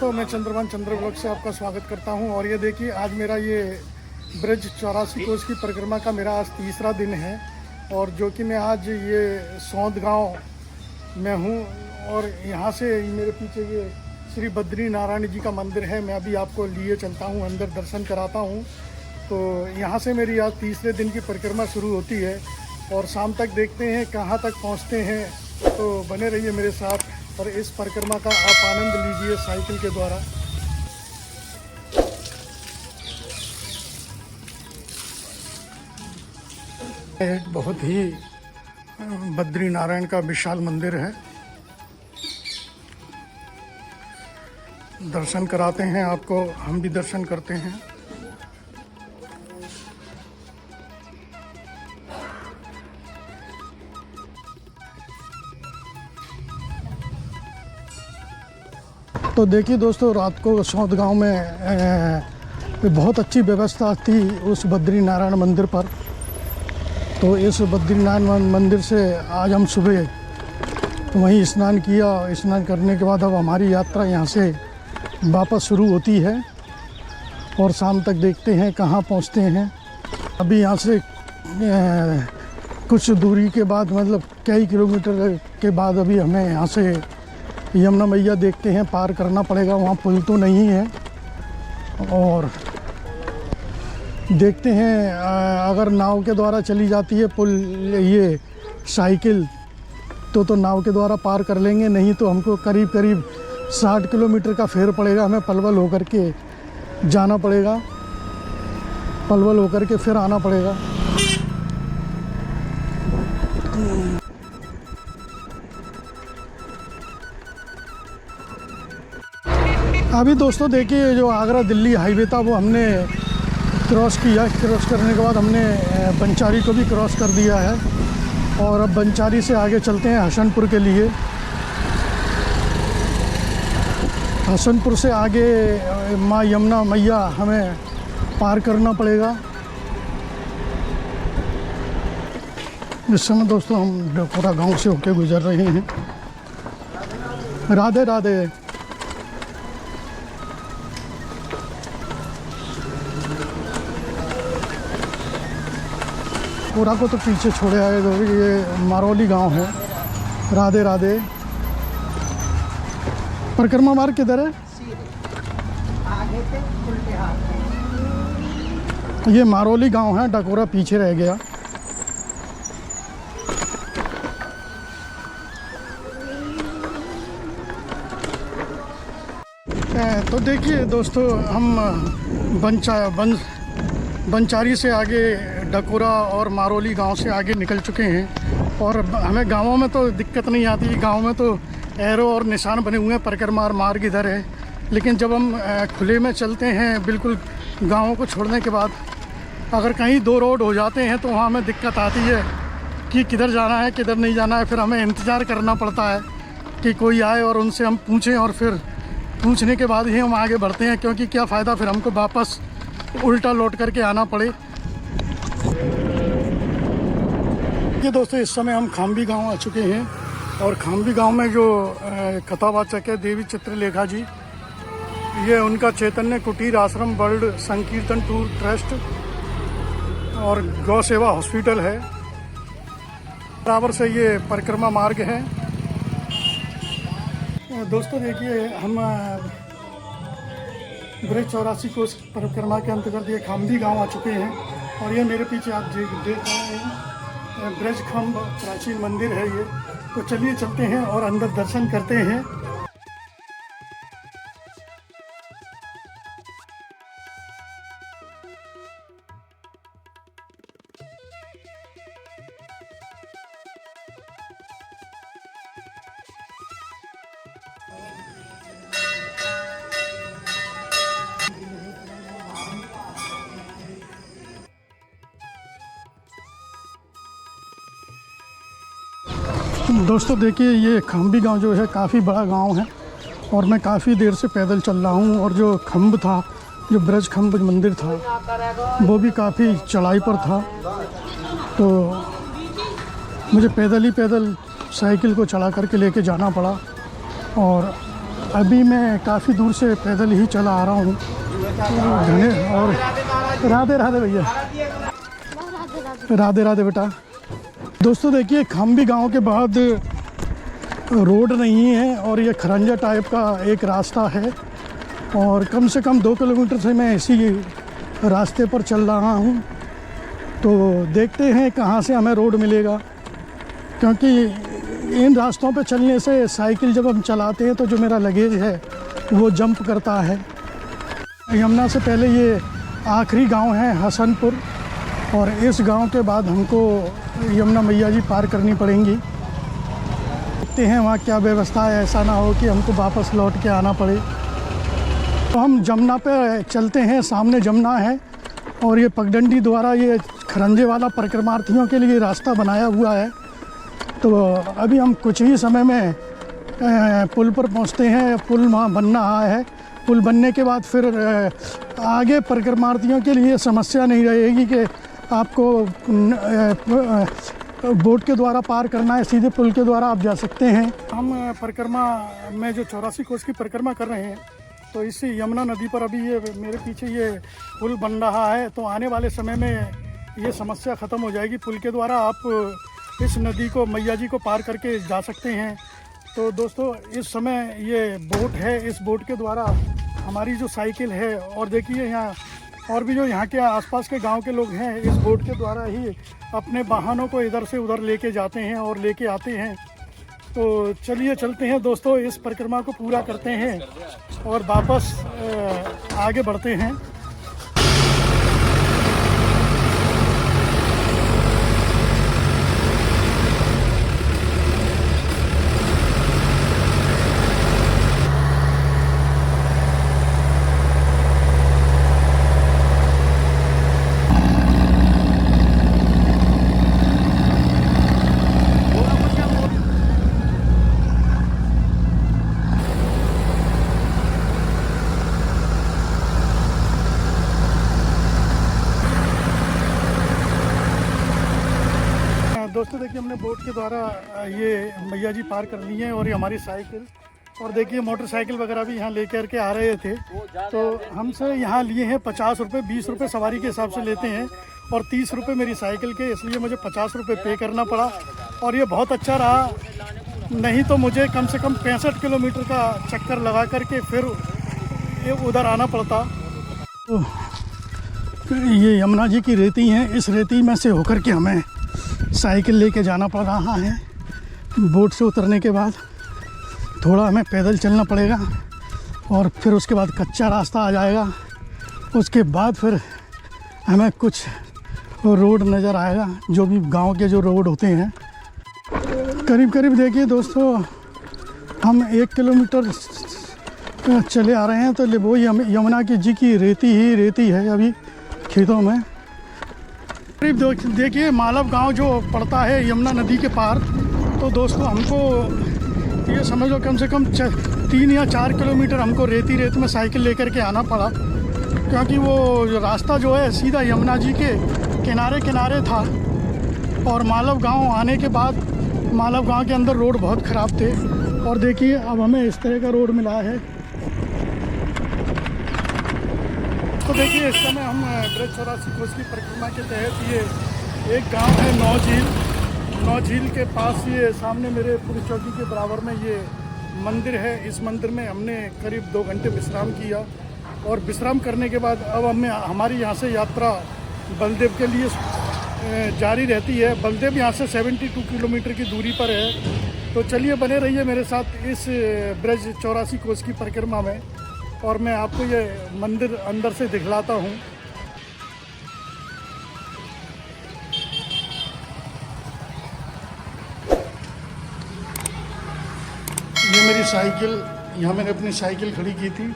दोस्तों, मैं चंद्र ब्लॉग से आपका स्वागत करता हूं। और ये देखिए, आज मेरा ये ब्रज 84 कोस की परिक्रमा का मेरा आज तीसरा दिन है। और जो कि मैं आज ये सौंद गांव में हूं और यहाँ से मेरे पीछे ये श्री बद्री नारायण जी का मंदिर है। मैं अभी आपको लिए चलता हूँ, अंदर दर्शन कराता हूँ। तो यहाँ से मेरी आज तीसरे दिन की परिक्रमा शुरू होती है और शाम तक देखते हैं कहाँ तक पहुँचते हैं। तो बने रहिए मेरे साथ और इस परिक्रमा का आप आनंद लीजिए साइकिल के द्वारा। एक बहुत ही बद्री नारायण का विशाल मंदिर है। दर्शन कराते हैं आपको, हम भी दर्शन करते हैं। तो देखिए दोस्तों, रात को सौंद गांव में बहुत अच्छी व्यवस्था थी उस बद्री नारायण मंदिर पर। तो इस बद्री नारायण मंदिर से आज हम सुबह वहीं स्नान किया। स्नान करने के बाद अब हमारी यात्रा यहाँ से वापस शुरू होती है और शाम तक देखते हैं कहाँ पहुँचते हैं। अभी यहाँ से कुछ दूरी के बाद, मतलब कई किलोमीटर के बाद, अभी हमें यहाँ से यमुना मैया देखते हैं पार करना पड़ेगा। वहाँ पुल तो नहीं है और देखते हैं अगर नाव के द्वारा चली जाती है पुल ये साइकिल तो नाव के द्वारा पार कर लेंगे, नहीं तो हमको करीब 60 किलोमीटर का फेर पड़ेगा। हमें पलवल होकर के जाना पड़ेगा, पलवल होकर के फिर आना पड़ेगा। अभी दोस्तों देखिए, जो आगरा दिल्ली हाईवे था वो हमने क्रॉस किया। क्रॉस करने के बाद हमने बंचारी को भी क्रॉस कर दिया है और अब बंचारी से आगे चलते हैं हसनपुर के लिए। हसनपुर से आगे माँ यमुना मैया हमें पार करना पड़ेगा। इस समय दोस्तों हम डकोरा गांव से होके गुजर रहे हैं। राधे राधे। पूरा को तो पीछे छोड़े आए। तो ये मारौली गांव है। राधे राधे। परिक्रमा मार्ग किधर है? आगे से उल्टे हाथ। ये मारौली गांव है, डकोरा पीछे रह गया। तो देखिए दोस्तों, हम बंचारी से आगे डकोरा और मारौली गांव से आगे निकल चुके हैं। और हमें गांवों में तो दिक्कत नहीं आती। गांव में तो एरो और निशान बने हुए हैं, परिक्रमा मार्ग इधर है। लेकिन जब हम खुले में चलते हैं, बिल्कुल गांवों को छोड़ने के बाद, अगर कहीं दो रोड हो जाते हैं तो वहाँ हमें दिक्कत आती है कि किधर जाना है किधर नहीं जाना है। फिर हमें इंतज़ार करना पड़ता है कि कोई आए और उनसे हम पूछें, और फिर पूछने के बाद ही हम आगे बढ़ते हैं। क्योंकि क्या फ़ायदा फिर हमको वापस उल्टा लौट करके आना पड़े। ये दोस्तों, इस समय हम खाम्बी गांव आ चुके हैं और खाम्बी गांव में जो कथावाचक है देवी चित्रलेखा जी, ये उनका चैतन्य कुटीर आश्रम वर्ल्ड संकीर्तन टूर ट्रस्ट और गौ सेवा हॉस्पिटल है। बराबर से ये परिक्रमा मार्ग है। दोस्तों देखिए, हम ब्रज 84 कोस परिक्रमा के अंतर्गत ये खाम्बी गांव आ चुके हैं। और ये मेरे पीछे आप देख रहे हैं ब्रज खम्ब प्राचीन मंदिर है ये। तो चलिए चलते हैं और अंदर दर्शन करते हैं। दोस्तों देखिए, ये खाम्बी गांव जो है काफ़ी बड़ा गांव है और मैं काफ़ी देर से पैदल चल रहा हूं। और जो खम्ब था, जो ब्रज खम्ब मंदिर था, वो भी काफ़ी चढ़ाई पर था। तो मुझे पैदल साइकिल को चढ़ा करके लेके जाना पड़ा। और अभी मैं काफ़ी दूर से पैदल ही चला आ रहा हूँ घने। और राधे राधे भैया, राधे राधे बेटा। दोस्तों देखिए, खम्बी गांव के बाद रोड नहीं है और ये खरंजा टाइप का एक रास्ता है और कम से कम 2 किलोमीटर से मैं इसी रास्ते पर चल रहा हूँ। तो देखते हैं कहाँ से हमें रोड मिलेगा, क्योंकि इन रास्तों पे चलने से साइकिल जब हम चलाते हैं तो जो मेरा लगेज है वो जंप करता है। यमुना से पहले ये आखिरी गांव है हसनपुर और इस गांव के बाद हमको यमुना मैया जी पार करनी पड़ेंगी। देखते हैं वहाँ क्या व्यवस्था है, ऐसा ना हो कि हमको वापस लौट के आना पड़े। तो हम जमुना पे चलते हैं, सामने जमुना है और ये पगडंडी द्वारा ये खरंजे वाला परिक्रमार्थियों के लिए रास्ता बनाया हुआ है। तो अभी हम कुछ ही समय में पुल पर पहुंचते हैं। पुल वहाँ बनना है। पुल बनने के बाद फिर आगे परिक्रमार्थियों के लिए समस्या नहीं रहेगी कि आपको बोट के द्वारा पार करना है, सीधे पुल के द्वारा आप जा सकते हैं। हम परिक्रमा में जो 84 कोस की परिक्रमा कर रहे हैं, तो इस यमुना नदी पर अभी ये मेरे पीछे ये पुल बन रहा है। तो आने वाले समय में ये समस्या ख़त्म हो जाएगी। पुल के द्वारा आप इस नदी को, मैया जी को पार करके जा सकते हैं। तो दोस्तों इस समय ये बोट है, इस बोट के द्वारा हमारी जो साइकिल है, और देखिए यहाँ और भी जो यहाँ के आसपास के गांव के लोग हैं, इस बोट के द्वारा ही अपने वाहनों को इधर से उधर लेके जाते हैं और लेके आते हैं। तो चलिए चलते हैं दोस्तों, इस परिक्रमा को पूरा करते हैं और वापस आगे बढ़ते हैं। दोस्तों देखिए, हमने बोट के द्वारा ये मैया जी पार कर ली है और ये हमारी साइकिल, और देखिए मोटरसाइकिल वगैरह भी यहाँ लेकर के आ रहे थे। तो हमसे यहाँ लिए हैं 50 रुपये, 20 रुपये सवारी के हिसाब से लेते हैं और 30 रुपये मेरी साइकिल के, इसलिए मुझे 50 रुपये पे करना पड़ा। और ये बहुत अच्छा रहा, नहीं तो मुझे कम से कम 65 किलोमीटर का चक्कर लगा करके फिर ये उधर आना पड़ता। तो ये यमुना जी की रेती हैं, इस रेती में से होकर के हमें साइकिल लेके जाना पड़ रहा है। बोट से उतरने के बाद थोड़ा हमें पैदल चलना पड़ेगा और फिर उसके बाद कच्चा रास्ता आ जाएगा। उसके बाद फिर हमें कुछ रोड नज़र आएगा, जो भी गांव के जो रोड होते हैं। करीब करीब देखिए दोस्तों, हम 1 किलोमीटर चले आ रहे हैं। तो वो यमुना की जी की रेती ही रेती है अभी खेतों में। करीब देखिए, मालव गांव जो पड़ता है यमुना नदी के पार। तो दोस्तों हमको ये समझ लो कम से कम 3 या 4 किलोमीटर हमको रेती रेत में साइकिल लेकर के आना पड़ा, क्योंकि वो रास्ता जो है सीधा यमुना जी के किनारे किनारे था। और मालव गांव आने के बाद मालव गांव के अंदर रोड बहुत ख़राब थे। और देखिए अब हमें इस तरह का रोड मिला है। तो देखिए, इस समय हम ब्रज 84 कोस की परिक्रमा के तहत ये एक गांव है नौ झील के पास, ये सामने मेरे पुलिस चौकी के बराबर में ये मंदिर है। इस मंदिर में हमने करीब 2 घंटे विश्राम किया और विश्राम करने के बाद अब हमारी यहाँ से यात्रा बलदेव के लिए जारी रहती है। बलदेव यहाँ से 72 किलोमीटर की दूरी पर है। तो चलिए बने रहिए मेरे साथ इस ब्रज 84 कोस की परिक्रमा में और मैं आपको ये मंदिर अंदर से दिखलाता हूँ। ये मेरी साइकिल, यहाँ मैंने अपनी साइकिल खड़ी की थी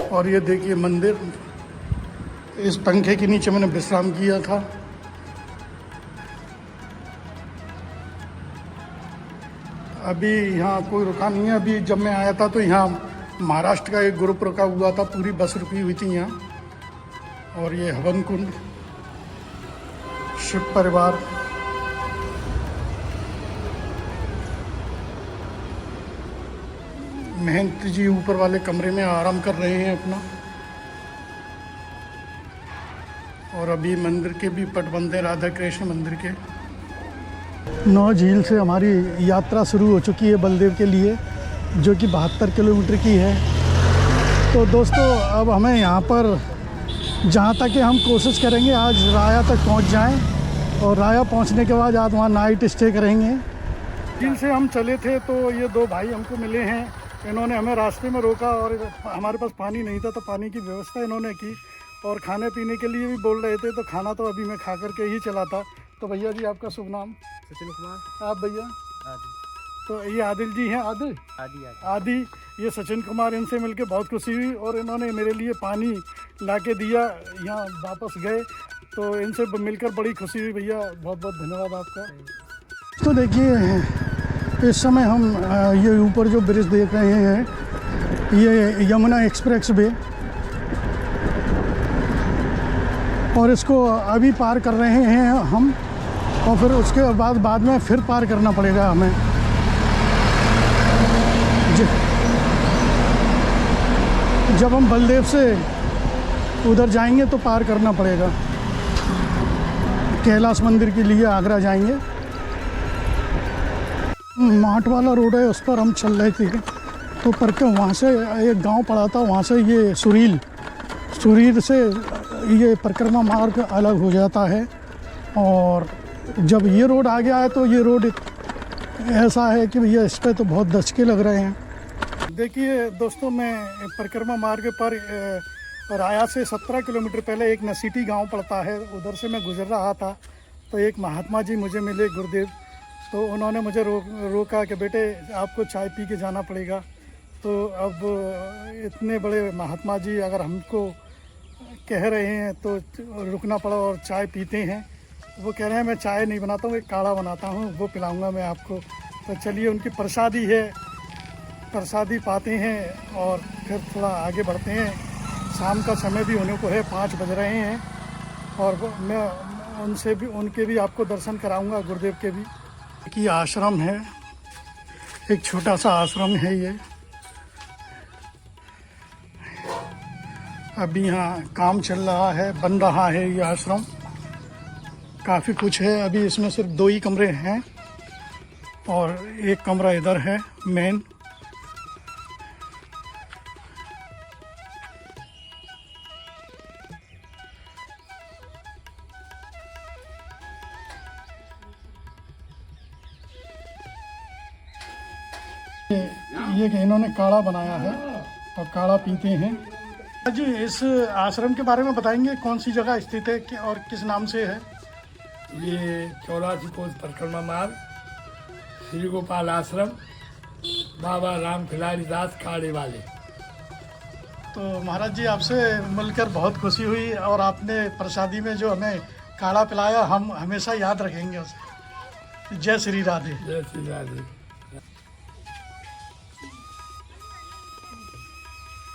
और ये देखिए मंदिर, इस पंखे के नीचे मैंने विश्राम किया था। अभी यहाँ कोई रुका नहीं है। अभी जब मैं आया था तो यहाँ महाराष्ट्र का एक ग्रुप रुका हुआ था, पूरी बस रुकी हुई थी यहाँ। और ये हवन कुंड, शिव परिवार, महंत जी ऊपर वाले कमरे में आराम कर रहे हैं अपना। और अभी मंदिर के भी पट बंद हैं, राधा कृष्ण मंदिर के। 9 झील से हमारी यात्रा शुरू हो चुकी है बलदेव के लिए, जो कि 72 किलोमीटर की है। तो दोस्तों अब हमें यहाँ पर जहाँ तक कि हम कोशिश करेंगे आज राया तक पहुँच जाएं, और राया पहुँचने के बाद आज वहाँ नाइट स्टे करेंगे। झील से हम चले थे तो ये 2 भाई हमको मिले हैं, इन्होंने हमें रास्ते में रोका और हमारे पास पानी नहीं था तो पानी की व्यवस्था इन्होंने की, और खाने पीने के लिए भी बोल रहे थे। तो खाना तो अभी मैं खा करके ही चला था। तो भैया जी आपका शुभ नाम? सचिन कुमार। आप भैया? आदि। तो ये आदिल जी हैं? आदि आदि ये सचिन कुमार, इनसे मिलके बहुत खुशी हुई और इन्होंने मेरे लिए पानी ला के दिया। यहाँ वापस गए तो इनसे मिलकर बड़ी खुशी हुई। भैया बहुत बहुत धन्यवाद आपका। तो देखिए इस समय हम ये ऊपर जो ब्रिज देख रहे हैं ये यमुना एक्सप्रेस वे, और इसको अभी पार कर रहे हैं हम, और फिर उसके बाद में फिर पार करना पड़ेगा हमें। जब हम बलदेव से उधर जाएंगे तो पार करना पड़ेगा। कैलाश मंदिर के लिए आगरा जाएंगे। माट वाला रोड है, उस पर हम चल रहे थे तो पर के वहाँ से एक गांव पड़ा था, वहाँ से ये सुरील से ये परिक्रमा मार्ग अलग हो जाता है। और जब ये रोड आ गया है तो ये रोड ऐसा है कि भैया इस पर तो बहुत दचके लग रहे हैं। देखिए दोस्तों, मैं परिक्रमा मार्ग पर राया से 17 किलोमीटर पहले एक नसीटी गांव पड़ता है, उधर से मैं गुजर रहा था तो एक महात्मा जी मुझे मिले, गुरुदेव। तो उन्होंने मुझे रोका कि बेटे आपको चाय पी के जाना पड़ेगा। तो अब इतने बड़े महात्मा जी अगर हमको कह रहे हैं तो रुकना पड़ा और चाय पीते हैं। वो कह रहे हैं मैं चाय नहीं बनाता हूँ, एक काढ़ा बनाता हूँ, वो पिलाऊंगा मैं आपको। तो चलिए उनकी प्रसादी है, प्रसादी पाते हैं और फिर थोड़ा आगे बढ़ते हैं। शाम का समय भी होने को है, 5 बज रहे हैं, और मैं उनके भी आपको दर्शन कराऊंगा, गुरुदेव के भी। कि आश्रम है, एक छोटा सा आश्रम है ये। अभी यहाँ काम चल रहा है, बन रहा है ये आश्रम। काफ़ी कुछ है, अभी इसमें सिर्फ 2 ही कमरे हैं और एक कमरा इधर है मेन। ये कि इन्होंने काढ़ा बनाया है और काढ़ा पीते हैं। जी इस आश्रम के बारे में बताएंगे, कौन सी जगह स्थित है और किस नाम से है? ये 84 कोस परिक्रमा मार्ग, श्री गोपाल आश्रम, बाबा राम खिलारी दास काढ़े वाले। तो महाराज जी आपसे मिलकर बहुत खुशी हुई, और आपने प्रसादी में जो हमें काढ़ा पिलाया हम हमेशा याद रखेंगे उसे। जय श्री राधे। जय श्री राधे।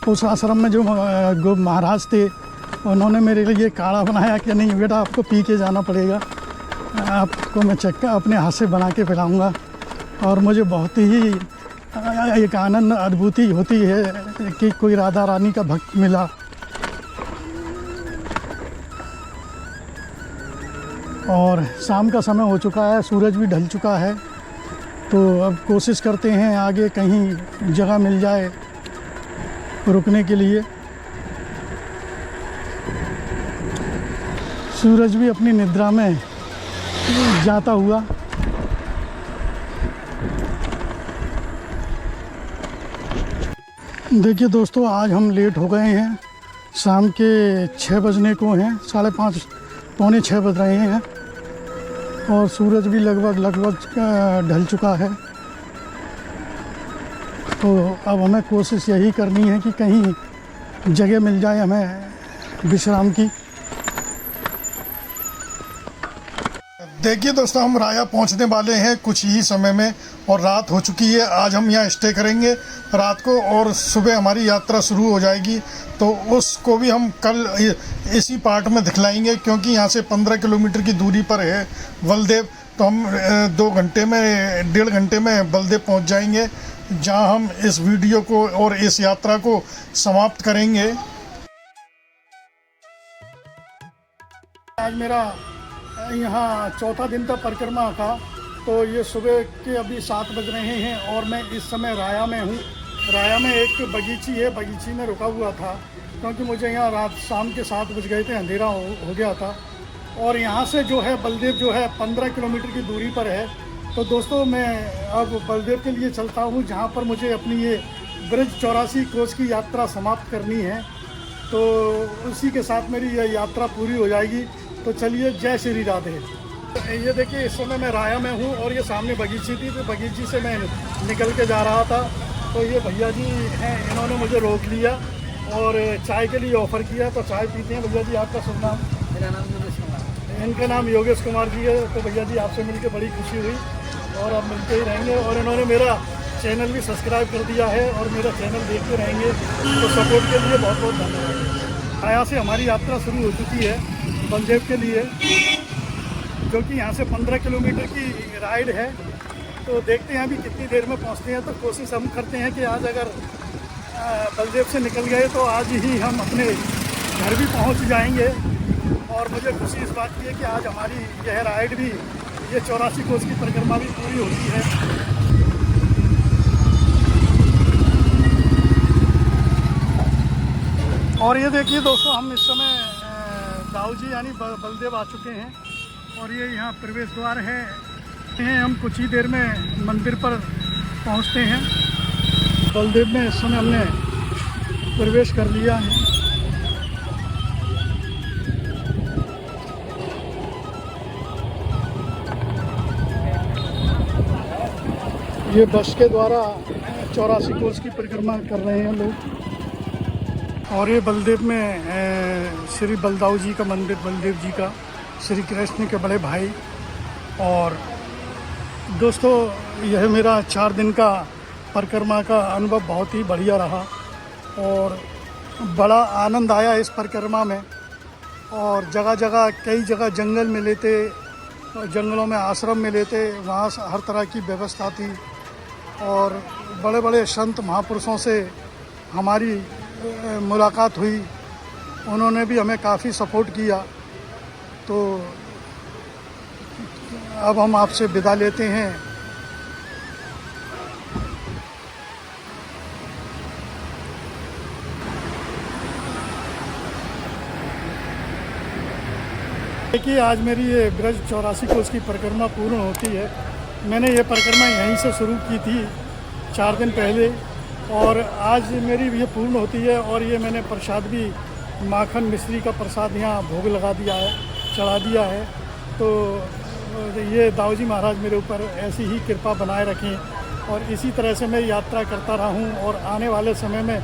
उस आश्रम में जो महाराज थे उन्होंने मेरे लिए काढ़ा बनाया कि नहीं बेटा आपको पी के जाना पड़ेगा, आपको मैं चक्का अपने हाथ से बना के पिलाऊंगा। और मुझे बहुत ही एक आनंद अनुभूति होती है कि कोई राधा रानी का भक्त मिला। और शाम का समय हो चुका है, सूरज भी ढल चुका है, तो अब कोशिश करते हैं आगे कहीं जगह मिल जाए रुकने के लिए। सूरज भी अपनी निद्रा में जाता हुआ। देखिए दोस्तों, आज हम लेट हो गए हैं, शाम के 6 बजने को हैं, 5:30 पौने 6 बज रहे हैं, और सूरज भी लगभग ढल चुका है। तो अब हमें कोशिश यही करनी है कि कहीं जगह मिल जाए हमें विश्राम की। देखिए दोस्तों, हम राया पहुंचने वाले हैं कुछ ही समय में, और रात हो चुकी है। आज हम यहाँ स्टे करेंगे रात को, और सुबह हमारी यात्रा शुरू हो जाएगी। तो उसको भी हम कल इसी पार्ट में दिखलाएंगे, क्योंकि यहाँ से 15 किलोमीटर की दूरी पर है बलदेव। तो हम 1.5 घंटे में बलदेव पहुँच जाएंगे, जहां हम इस वीडियो को और इस यात्रा को समाप्त करेंगे। आज मेरा यहाँ चौथा दिन था परिक्रमा का। तो ये सुबह के अभी 7 बज रहे हैं और मैं इस समय राया में हूँ। राया में एक बगीची है, बगीची में रुका हुआ था क्योंकि मुझे यहाँ रात शाम के 7 बज गए थे, अंधेरा हो गया था। और यहाँ से जो है बलदेव जो है 15 किलोमीटर की दूरी पर है। तो दोस्तों मैं अब बलदेव के लिए चलता हूँ जहाँ पर मुझे अपनी ये ब्रिज 84 कोस की यात्रा समाप्त करनी है। तो उसी के साथ मेरी यह यात्रा पूरी हो जाएगी। तो चलिए, जय श्री राधे। ये देखिए, इस समय मैं राया में हूँ और ये सामने बगीची थी, तो बगीची से मैं निकल के जा रहा था। तो ये भैया जी हैं, इन्होंने मुझे रोक लिया और चाय के लिए ऑफ़र किया। तो चाय पीते हैं। भैया जी, आपका शुभ नाम? मेरा नाम योगेश कुमार। इनका नाम योगेश कुमार जी है। तो भैया जी, आपसे मिलकर बड़ी खुशी हुई और अब मिलते ही रहेंगे। और इन्होंने मेरा चैनल भी सब्सक्राइब कर दिया है और मेरा चैनल देखते रहेंगे। तो सपोर्ट के लिए बहुत बहुत धन्यवाद। राया से हमारी यात्रा शुरू हो चुकी है बलदेव के लिए, जो कि यहाँ से 15 किलोमीटर की राइड है। तो देखते हैं अभी कितनी देर में पहुँचते हैं। तो कोशिश हम करते हैं कि आज अगर बलदेव से निकल गए तो आज ही हम अपने घर भी पहुँच जाएंगे। और मुझे खुशी इस बात की है कि आज हमारी यह राइड भी, ये 84 कोस की परिक्रमा भी पूरी होती है। और ये देखिए दोस्तों, हम इस समय दाऊ जी यानी बलदेव आ चुके हैं और ये यहाँ प्रवेश द्वार है। हम कुछ ही देर में मंदिर पर पहुँचते हैं। बलदेव में इस समय हमने प्रवेश कर लिया है। ये बस के द्वारा 84 कोस की परिक्रमा कर रहे हैं लोग। और ये बलदेव में श्री बलदाऊ जी का मंदिर, बलदेव जी का, श्री कृष्ण के बड़े भाई। और दोस्तों, यह मेरा 4 दिन का परिक्रमा का अनुभव बहुत ही बढ़िया रहा और बड़ा आनंद आया इस परिक्रमा में। और जगह जगह, कई जगह जंगल मिले थे, जंगलों में आश्रम मिले थे, वहाँ हर तरह की व्यवस्था थी। और बड़े बड़े संत महापुरुषों से हमारी मुलाकात हुई, उन्होंने भी हमें काफ़ी सपोर्ट किया। तो अब हम आपसे विदा लेते हैं। देखिए, आज मेरी ये ब्रज 84 कोस की परिक्रमा पूर्ण होती है। मैंने ये परिक्रमा यहीं से शुरू की थी 4 दिन पहले और आज मेरी ये पूर्ण होती है। और ये मैंने प्रसाद भी, माखन मिश्री का प्रसाद यहाँ भोग लगा दिया है, चढ़ा दिया है। तो ये दाऊ जी महाराज मेरे ऊपर ऐसी ही कृपा बनाए रखें और इसी तरह से मैं यात्रा करता रहूं। और आने वाले समय में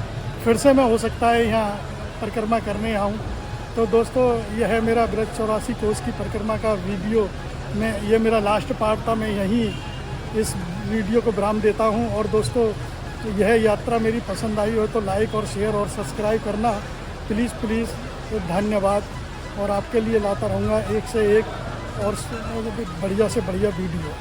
फिर से मैं हो सकता है यहाँ परिक्रमा करने आऊँ। तो दोस्तों, यह है मेरा ब्रज 84 कोस की परिक्रमा का वीडियो। ये मेरा लास्ट पार्ट था। मैं यहीं इस वीडियो को विराम देता हूँ। और दोस्तों, यह यात्रा मेरी पसंद आई हो तो लाइक और शेयर और सब्सक्राइब करना प्लीज़ प्लीज़। तो धन्यवाद। और आपके लिए लाता रहूँगा एक से एक और बढ़िया से बढ़िया वीडियो।